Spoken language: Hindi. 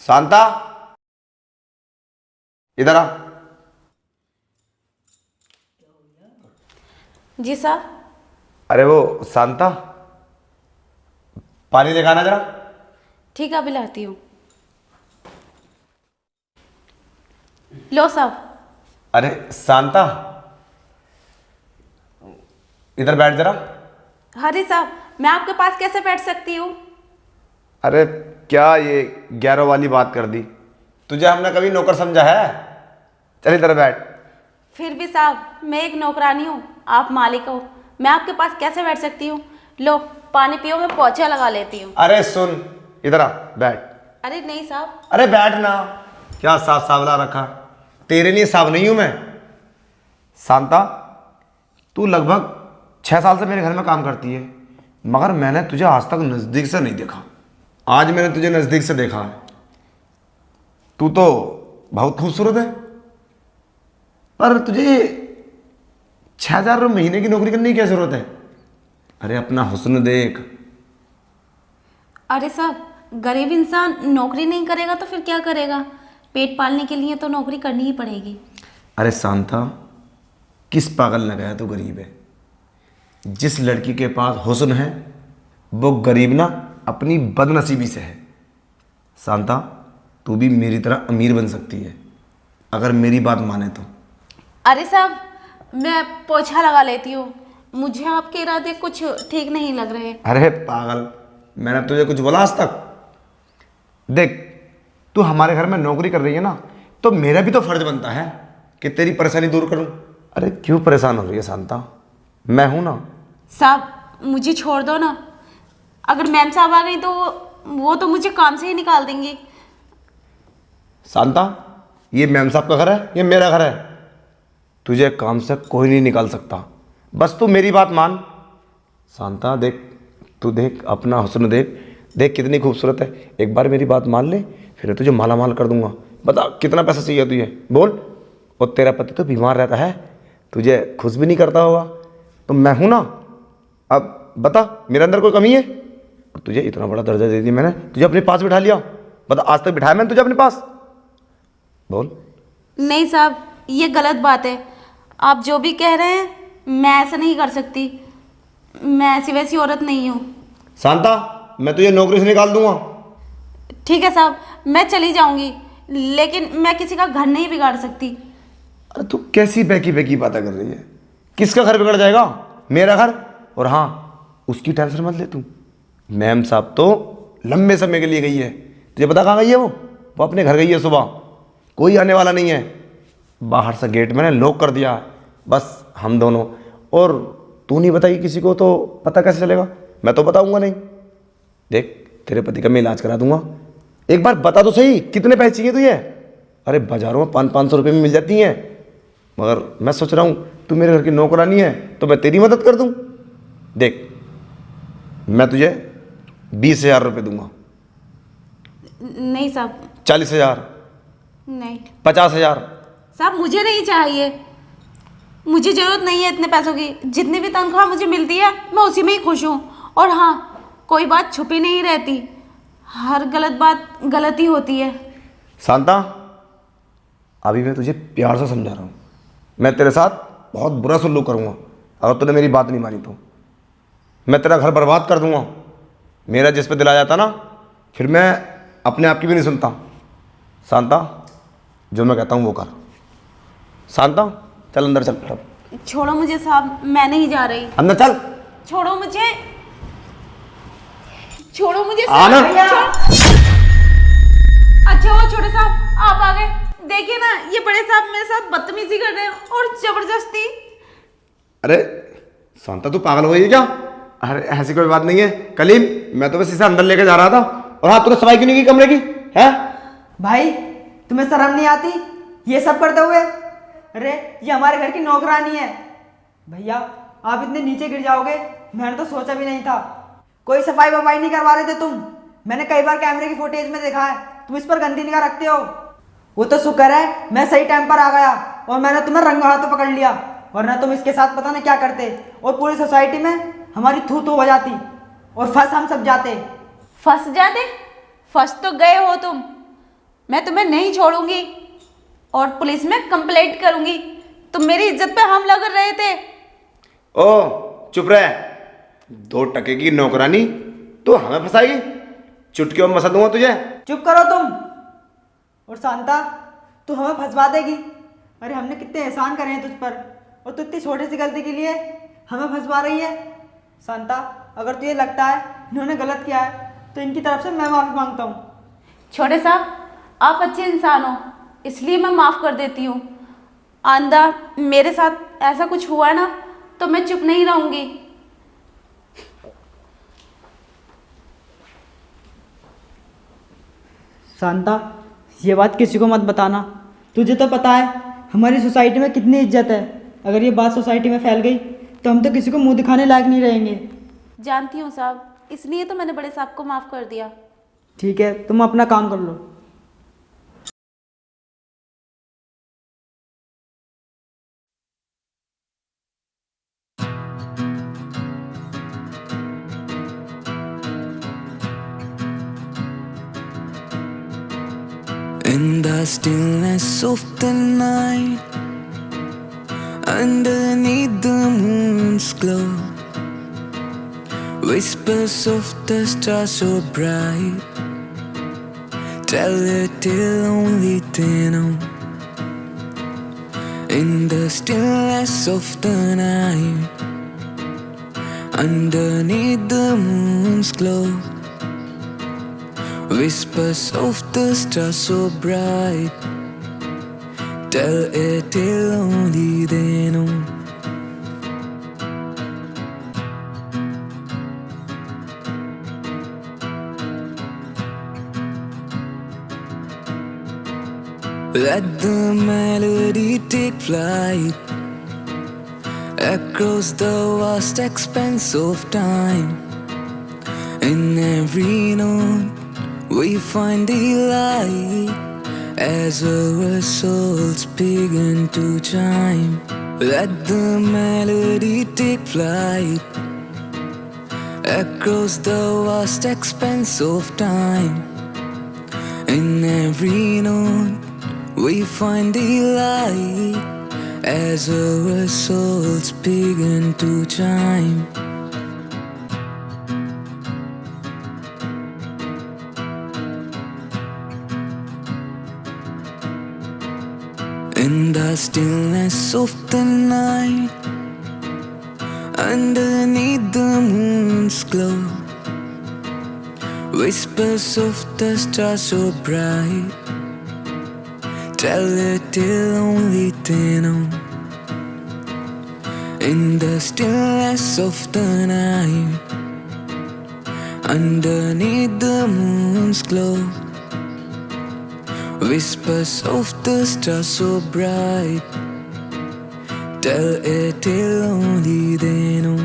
शांता, इधर आ। जी साहब। अरे वो शांता, पानी लेकर आना जरा। ठीक है, अभी लाती हूँ। लो साहब। अरे शांता, इधर बैठ जरा। अरे साहब, मैं आपके पास कैसे बैठ सकती हूँ? अरे क्या ये 11 वाली बात कर दी? तुझे हमने कभी नौकर समझा है? चल इधर बैठ। फिर भी साहब, मैं एक नौकरानी हूँ, आप मालिक हो, मैं आपके पास कैसे बैठ सकती हूँ? लो पानी पियो, मैं पोछा लगा लेती हूँ। अरे सुन, इधर आ, बैठ। अरे नहीं साहब। अरे बैठ ना। क्या साफ सावला रखा? तेरे लिए साफ नहीं हूं मैं। शांता, तू लगभग 6 साल से मेरे घर में काम करती है, मगर मैंने तुझे आज तक नजदीक से नहीं देखा। आज मैंने तुझे नजदीक से देखा है। तू तो बहुत खूबसूरत है, पर तुझे 6,000 महीने की नौकरी करने की क्या जरूरत है? अरे अपना हुस्न देख। अरे साहब, गरीब इंसान नौकरी नहीं करेगा तो फिर क्या करेगा? पेट पालने के लिए तो नौकरी करनी ही पड़ेगी। अरे शांता, किस पागल ने कहा तू गरीब है? जिस लड़की के पास हुस्न है वो गरीब ना अपनी बदनसीबी से है। शांता, तू भी मेरी तरह अमीर बन सकती है अगर मेरी बात माने तो। अरे साहब, मैं पोछा लगा लेती हूँ, मुझे आपके इरादे कुछ ठीक नहीं लग रहे। अरे पागल, मैंने तुझे कुछ बोला आज तक? देख, तू हमारे घर में नौकरी कर रही है ना, तो मेरा भी तो फर्ज बनता है कि तेरी परेशानी दूर करूं। अरे क्यों परेशान हो रही है शांता? मैं हूं ना। साहब मुझे छोड़ दो ना, अगर मैम साहब आ गई तो वो तो मुझे काम से ही निकाल देंगी। शांता, ये मैम साहब का घर है, ये मेरा घर है। तुझे काम से कोई नहीं निकाल सकता, बस तू मेरी बात मान। शांता देख, तू देख अपना हुस्न देख, देख कितनी खूबसूरत है। एक बार मेरी बात मान ले, फिर तुझे माला माल कर दूंगा। बता कितना पैसा चाहिए तुझे, बोल। और तेरा पति तो बीमार रहता है, तुझे खुश भी नहीं करता होगा, तो मैं हूं ना। अब बता, मेरे अंदर कोई कमी है? और तुझे इतना बड़ा दर्जा दे दिया मैंने, तुझे अपने पास बिठा लिया। बता, आज तक बिठाया मैंने तुझे अपने पास? बोल। नहीं साहब, ये गलत बात है। आप जो भी कह रहे हैं मैं ऐसा नहीं कर सकती, मैं ऐसी वैसी औरत नहीं हूँ। शांता, मैं तुझे नौकरी से निकाल दूंगा। ठीक है साहब, मैं चली जाऊंगी, लेकिन मैं किसी का घर नहीं बिगाड़ सकती। अरे तू कैसी बैकी बैकी बातें कर रही है? किसका घर बिगड़ जाएगा? मेरा घर। और हाँ, उसकी टेंशन मत ले तू। मैम साहब तो लंबे समय के लिए गई है। तुझे पता कहाँ गई है? वो अपने घर गई है सुबह। कोई आने वाला नहीं है। बाहर से गेट मैंने लॉक कर दिया है, बस हम दोनों। और तू नहीं बताई किसी को तो पता कैसे चलेगा? मैं तो बताऊंगा नहीं। देख, तेरे पति का मैं इलाज करा दूंगा। एक बार बता तो सही, कितने पैसे चाहिए तुझे? अरे बाजारों में 500-500 रुपये में मिल जाती हैं, मगर मैं सोच रहा हूँ तू मेरे घर की नौकरानी है तो मैं तेरी मदद कर दूँ। देख, मैं तुझे 20,000 रुपये दूंगा। नहीं साहब। 40,000? नहीं 50,000? साहब, मुझे नहीं चाहिए, मुझे ज़रूरत नहीं है इतने पैसों की। जितनी भी तनख्वाह मुझे मिलती है मैं उसी में ही खुश हूँ। और हाँ, कोई बात छुपी नहीं रहती, हर गलत बात गलत ही होती है। शांता, अभी मैं तुझे प्यार से समझा रहा हूँ। मैं तेरे साथ बहुत बुरा सलूक करूँगा अगर तूने मेरी बात नहीं मानी तो। मैं तेरा घर बर्बाद कर दूँगा। मेरा जिस पे दिल आ जाता ना, फिर मैं अपने आप की भी नहीं सुनता। शांता, जो मैं कहता हूँ वो कर। शांता, चल अंदर चल। छोड़ो मुझे साहब, मैं नहीं जा रही। अंदर चल। छोड़ो मुझे, छोड़ो मुझे आना। अच्छा हुआ छोटे साहब आप आ गए। देखिए ना, ये बड़े साहब मेरे साथ बदतमीजी कर रहे हैं और जबरदस्ती। अरे शांता, तू पागल हो गई है क्या? अरे ऐसी कोई बात नहीं है कलीम, मैं तो बस इसे अंदर लेके जा रहा था। और हाँ, तूने सफाई क्यों नहीं की कमरे की? है भाई, तुम्हें शर्म नहीं आती ये सब करते हुए? अरे ये हमारे घर की नौकरानी है। भैया, आप इतने नीचे गिर जाओगे मैंने तो सोचा भी नहीं था। कोई सफाई वफाई नहीं करवा रहे थे तुम? मैंने कई बार कैमरे की फुटेज में देखा है, तुम इस पर गंदी निगाह रखते हो। वो तो शुक्र है मैं सही टाइम पर आ गया और मैंने तुम्हें रंगा हाथों पकड़ लिया, वरना तुम इसके साथ पता नहीं क्या करते और पूरी सोसाइटी में हमारी थू थू हो जाती और फंस हम सब जाते। फंस जाते? फंस तो गए हो तुम, मैं तुम्हें नहीं छोड़ूंगी और पुलिस में कंप्लेंट करूंगी। तुम मेरी इज्जत पे हमला कर रहे थे। ओ चुप रहे, 2 टके की नौकरानी तू हमें फंसाएगी? चुटकियों में मसा दूंगा तुझे। चुप करो तुम। और शांता, तू हमें फंसवा देगी? अरे हमने कितने एहसान करे हैं तुझ पर, और तू इतनी छोटी सी गलती के लिए हमें फंसवा रही है। शांता, अगर तुझे लगता है इन्होंने गलत किया है तो इनकी तरफ से मैं माफ़ी मांगता हूँ। छोटे साहब, आप अच्छे इंसान हो, इसलिए मैं माफ़ कर देती हूँ। आंदा मेरे साथ ऐसा कुछ हुआ है ना तो मैं चुप नहीं रहूँगी। शांता, ये बात किसी को मत बताना। तुझे तो पता है हमारी सोसाइटी में कितनी इज्जत है। अगर ये बात सोसाइटी में फैल गई तो हम तो किसी को मुंह दिखाने लायक नहीं रहेंगे। जानती हूँ साहब, इसलिए तो मैंने बड़े साहब को माफ़ कर दिया। ठीक है, तुम अपना काम कर लो। In the stillness of the night, underneath the moon's glow, whispers of the stars so bright tell a tale only they know. In the stillness of the night, underneath the moon's glow, whispers of the stars so bright tell a tale only they know. Let the melody take flight across the vast expanse of time. In every note we find delight as our souls begin to chime. Let the melody take flight across the vast expanse of time. In every note we find delight as our souls begin to chime. In the stillness of the night, underneath the moon's glow, whispers of the stars so bright tell a tale only they know. In the stillness of the night, underneath the moon's glow, whispers of the stars so bright tell a tale only they know.